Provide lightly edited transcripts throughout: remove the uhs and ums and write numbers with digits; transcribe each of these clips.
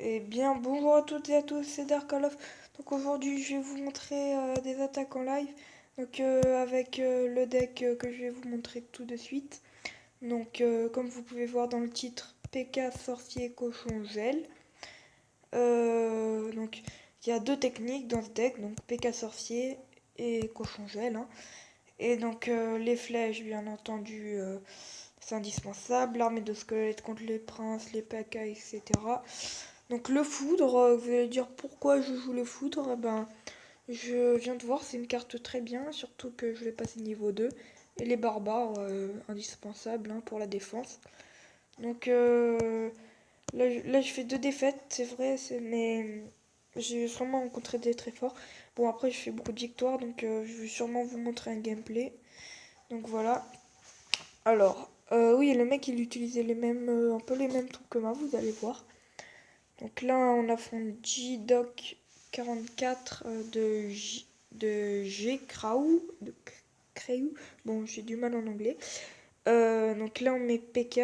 Eh bien, bonjour à toutes et à tous, c'est Dark Call of. Donc aujourd'hui, je vais vous montrer des attaques en live. Donc avec le deck que je vais vous montrer tout de suite. Donc comme vous pouvez voir dans le titre, P.K. Sorcier Cochon Gel. Donc il y a deux techniques dans ce deck, donc P.K. Sorcier et Cochon Gel, hein. Et donc les flèches, bien entendu, c'est indispensable. L'armée de squelettes contre les princes, les P.K., etc. Donc le foudre, vous allez dire pourquoi je joue le foudre. Ben, je viens de voir, c'est une carte très bien, surtout que je vais passer niveau 2. Et les barbares, indispensables, hein, pour la défense. Donc là, je fais deux défaites, c'est vrai, mais j'ai vraiment rencontré des très forts. Bon, après, je fais beaucoup de victoires, donc je vais sûrement vous montrer un gameplay. Donc voilà. Alors, oui, le mec, il utilisait un peu les mêmes trucs que moi, vous allez voir. Donc là, on affronte J-Doc 44 de G. Kraou. Bon, j'ai du mal en anglais. Donc là, on met PK.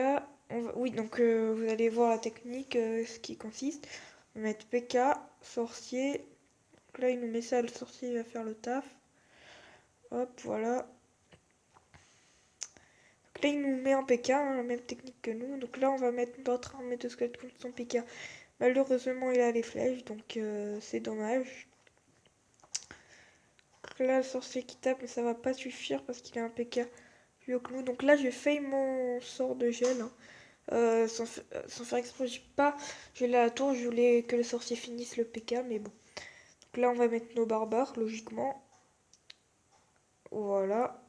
Oui, donc vous allez voir la technique, ce qui consiste. On va mettre PK, sorcier. Donc là, il nous met ça, le sorcier il va faire le taf. Hop, voilà. Donc là, il nous met en PK, hein, la même technique que nous. Donc là, on va mettre notre armée de squelette contre son PK. Malheureusement, il a les flèches, donc c'est dommage. Là, le sorcier qui tape, mais ça va pas suffire parce qu'il a un PK plus haut que nous. Donc là, j'ai fait mon sort de gel, hein. Sans faire exprès, j'ai la tour, je voulais que le sorcier finisse le PK, mais bon. Donc là, on va mettre nos barbares, logiquement. Voilà.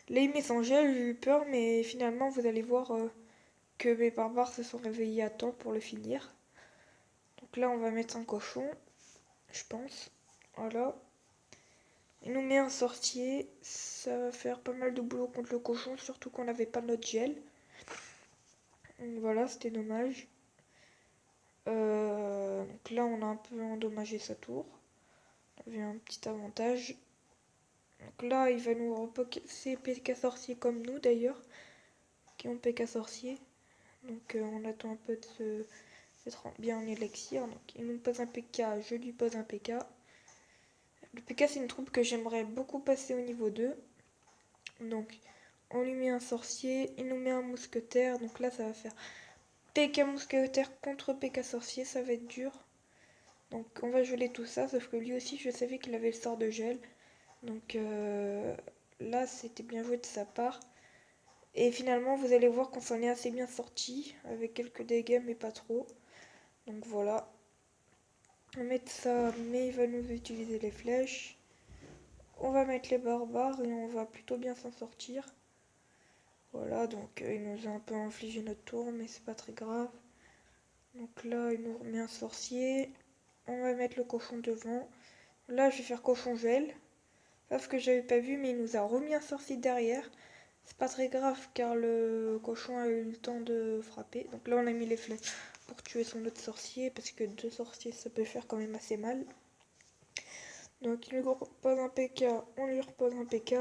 Là, il met son gel, j'ai eu peur, mais finalement, vous allez voir que mes barbares se sont réveillés à temps pour le finir. Donc là, on va mettre un cochon, je pense. Voilà. Il nous met un sorcier, ça va faire pas mal de boulot contre le cochon, surtout qu'on n'avait pas notre gel. Donc voilà, c'était dommage. Donc là, on a un peu endommagé sa tour. On avait un petit avantage. Donc là, il va nous repasser PK sorcier comme nous d'ailleurs, qui ont PK sorcier. Donc on attend un peu d'être bien en élixir. Donc il nous pose un PK, je lui pose un PK. Le PK, c'est une troupe que j'aimerais beaucoup passer au niveau 2. Donc on lui met un sorcier, il nous met un mousquetaire. Donc là, ça va faire PK mousquetaire contre PK sorcier, ça va être dur. Donc on va geler tout ça, sauf que lui aussi, je savais qu'il avait le sort de gel. Donc là, c'était bien joué de sa part. Et finalement, vous allez voir qu'on s'en est assez bien sorti, avec quelques dégâts, mais pas trop. Donc voilà. On va mettre ça, mais il va nous utiliser les flèches. On va mettre les barbares et on va plutôt bien s'en sortir. Voilà, donc il nous a un peu infligé notre tour, mais c'est pas très grave. Donc là, il nous remet un sorcier. On va mettre le cochon devant. Là, je vais faire cochon gel. Sauf que j'avais pas vu, mais il nous a remis un sorcier derrière. C'est pas très grave car le cochon a eu le temps de frapper. Donc là, on a mis les flèches pour tuer son autre sorcier parce que deux sorciers, ça peut faire quand même assez mal. Donc il lui repose un PK, on lui repose un PK.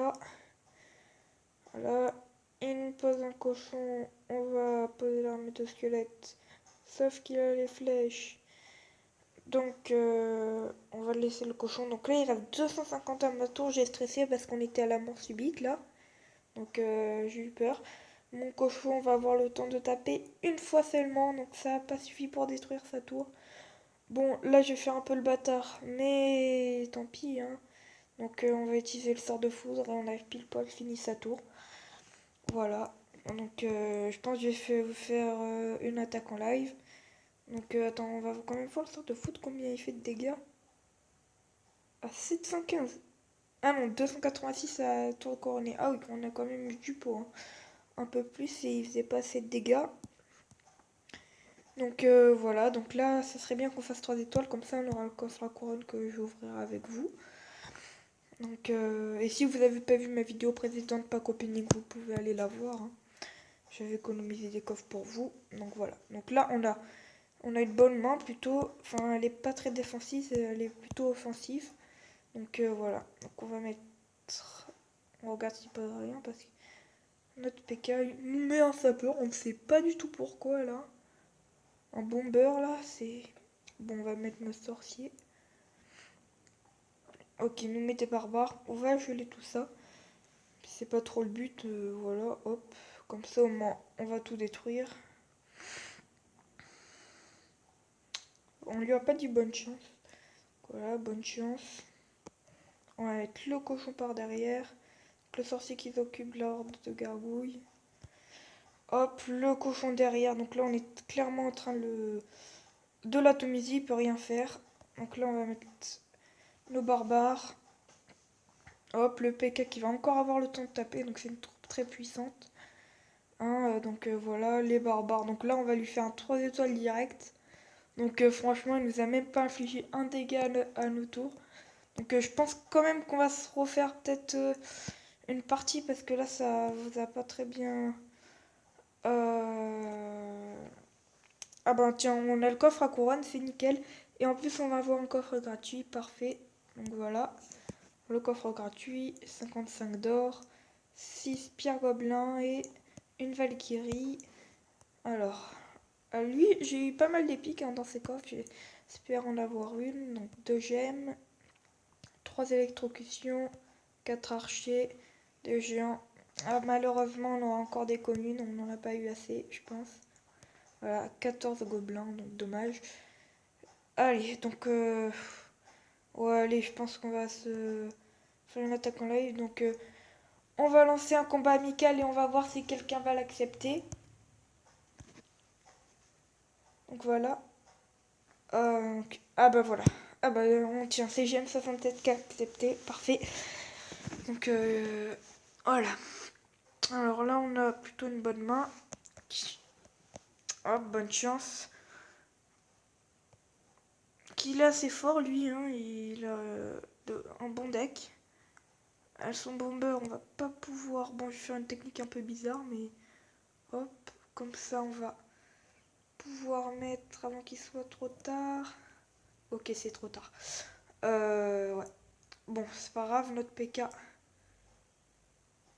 Voilà. Il nous pose un cochon, on va poser l'armée de squelette. Sauf qu'il a les flèches. Donc on va laisser le cochon. Donc là, il reste 250 à ma tour. J'ai stressé parce qu'on était à la mort subite là. Donc j'ai eu peur. Mon cochon va avoir le temps de taper une fois seulement. Donc ça n'a pas suffi pour détruire sa tour. Bon, là je vais faire un peu le bâtard. Mais tant pis, hein. Donc on va utiliser le sort de foudre et on a pile poil fini sa tour. Voilà. Donc je pense que je vais vous faire une attaque en live. Donc attends, on va quand même voir le sort de foudre, combien il fait de dégâts. À 715. Ah non, 286 à tour couronnée. Ah oui, on a quand même eu du pot, hein. Un peu plus et il faisait pas assez de dégâts. Donc voilà, donc là, ça serait bien qu'on fasse 3 étoiles, comme ça on aura le coffre à couronne que j'ouvrirai avec vous. Donc, et si vous n'avez pas vu ma vidéo précédente pack opening, vous pouvez aller la voir, hein. J'avais économisé des coffres pour vous. Donc voilà. Donc là, on a une bonne main plutôt. Enfin, elle est pas très défensive, elle est plutôt offensive. Donc voilà. Donc on va mettre. On regarde s'il passe rien parce que notre PK nous met un sapeur. On ne sait pas du tout pourquoi là. un bomber là, c'est... Bon, on va mettre nos sorciers. Ok, nous mettez barbares. On va geler tout ça. C'est pas trop le but, voilà, hop. Comme ça, au moins, on va tout détruire. On lui a pas dit bonne chance. Voilà, bonne chance. On va mettre le cochon par derrière. Le sorcier qui s'occupe de la horde de gargouilles. Hop, le cochon derrière. Donc là, on est clairement en train de l'atomiser. Il peut rien faire. Donc là, on va mettre nos barbares. Hop, le PK qui va encore avoir le temps de taper. Donc c'est une troupe très puissante. Hein, donc voilà, les barbares. Donc là, on va lui faire un 3 étoiles direct. Donc franchement, il nous a même pas infligé un dégât à nos tours. Donc je pense quand même qu'on va se refaire peut-être une partie parce que là, ça vous a pas très bien... Ah ben tiens, on a le coffre à couronne, c'est nickel. Et en plus, on va avoir un coffre gratuit, parfait. Donc voilà, le coffre gratuit, 55 d'or, 6 pierres gobelins et une valkyrie. Alors, lui, j'ai eu pas mal d'épiques dans ces coffres, j'espère en avoir une. Donc 2 gemmes, 3 électrocutions, 4 archers, 2 géants. Ah, malheureusement, on aura encore des communes, on n'en a pas eu assez, je pense. Voilà, 14 gobelins, donc dommage. Allez, donc... ouais, allez, je pense qu'on va se faire une attaque en live. Donc, on va lancer un combat amical et on va voir si quelqu'un va l'accepter. Donc voilà. Ah bah voilà. Ah bah on tient CGM 67 qui a accepté. Parfait. Donc voilà. Alors là, on a plutôt une bonne main. Hop, bonne chance. Qu'il est assez fort, lui. Hein, il a un bon deck. Son bomber, on va pas pouvoir... Bon, je vais faire une technique un peu bizarre, mais... Hop, comme ça, on va pouvoir mettre avant qu'il soit trop tard. Ok, c'est trop tard. Ouais. Bon, c'est pas grave, notre PK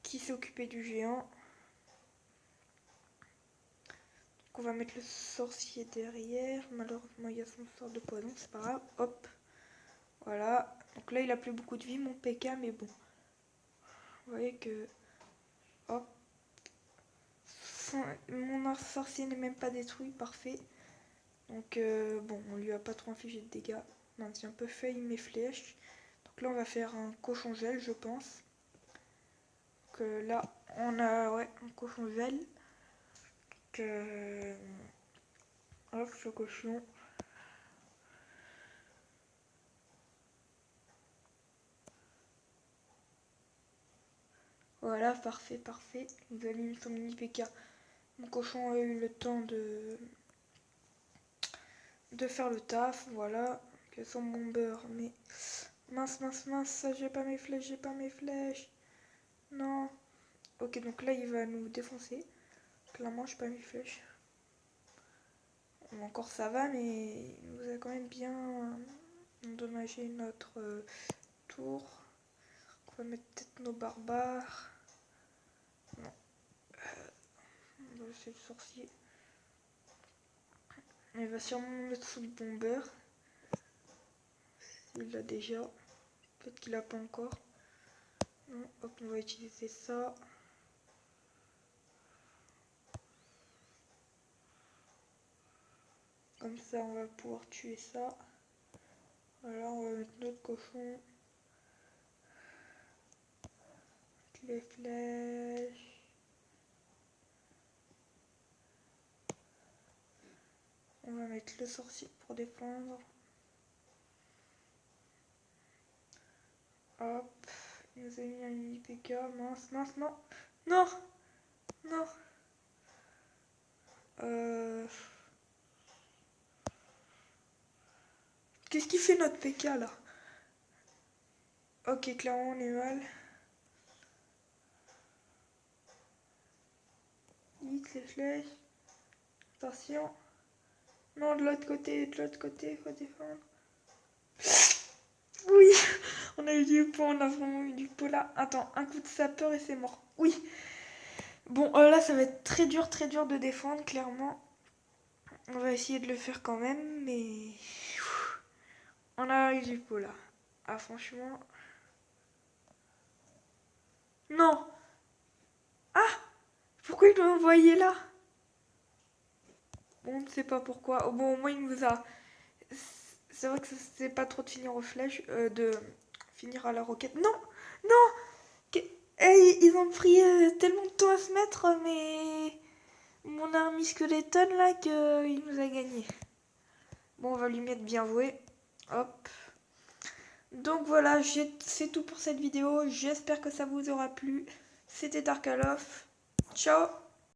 qui s'est occupé du géant. Donc on va mettre le sorcier derrière. Malheureusement, il y a son sort de poison, c'est pas grave. Hop. Voilà. Donc là, il a plus beaucoup de vie, mon PK, mais bon. Vous voyez que... Hop. Mon sorcier n'est même pas détruit, parfait. Donc bon, on lui a pas trop infligé de dégâts. Maintient un peu fail mes flèches. Donc là, on va faire un cochon gel, je pense. Donc là, on a ouais, un cochon gel. Donc, hop, ce cochon. Voilà, parfait, parfait. Nous allons mis son mini PK. Mon cochon a eu le temps de faire le taf, voilà. Que son bomber, mais mince, mince, mince, j'ai pas mes flèches, j'ai pas mes flèches. Non. Ok, donc là, il va nous défoncer. Clairement, j'ai pas mes flèches. Bon, encore ça va, mais il nous a quand même bien endommagé notre tour. On va mettre peut-être nos barbares. Non. On va laisser le sorcier. Il va sûrement mettre son bomber. Il l'a déjà. Peut-être qu'il l'a pas encore. Non, hop, on va utiliser ça. Comme ça, on va pouvoir tuer ça. Voilà, on va mettre notre cochon. Les flèches. On va mettre le sorcier pour défendre. Hop. Il nous a mis un mini PK. Mince, mince, non. Non. Non. Qu'est-ce qui fait notre PK là? Ok, clairement on est mal. X les flèches. Attention. Non, de l'autre côté, faut défendre. Oui, on a eu du pot, on a vraiment eu du pot là. Attends, un coup de sapeur et c'est mort. Oui. Bon, là, ça va être très dur de défendre, clairement. On va essayer de le faire quand même, mais... On a eu du coup là. Ah franchement... Non! Ah! Pourquoi il m'a envoyé là? Bon, on ne sait pas pourquoi. Oh, bon, au moins il nous a... C'est vrai que c'est pas trop de finir aux flèches, de finir à la roquette. Non! Non! Hey, ils ont pris tellement de temps à se mettre, mais... Mon army skeleton là, qu'il nous a gagné. Bon, on va lui mettre bien joué. Hop. Donc voilà, c'est tout pour cette vidéo. J'espère que ça vous aura plu. C'était Darkalof. Ciao!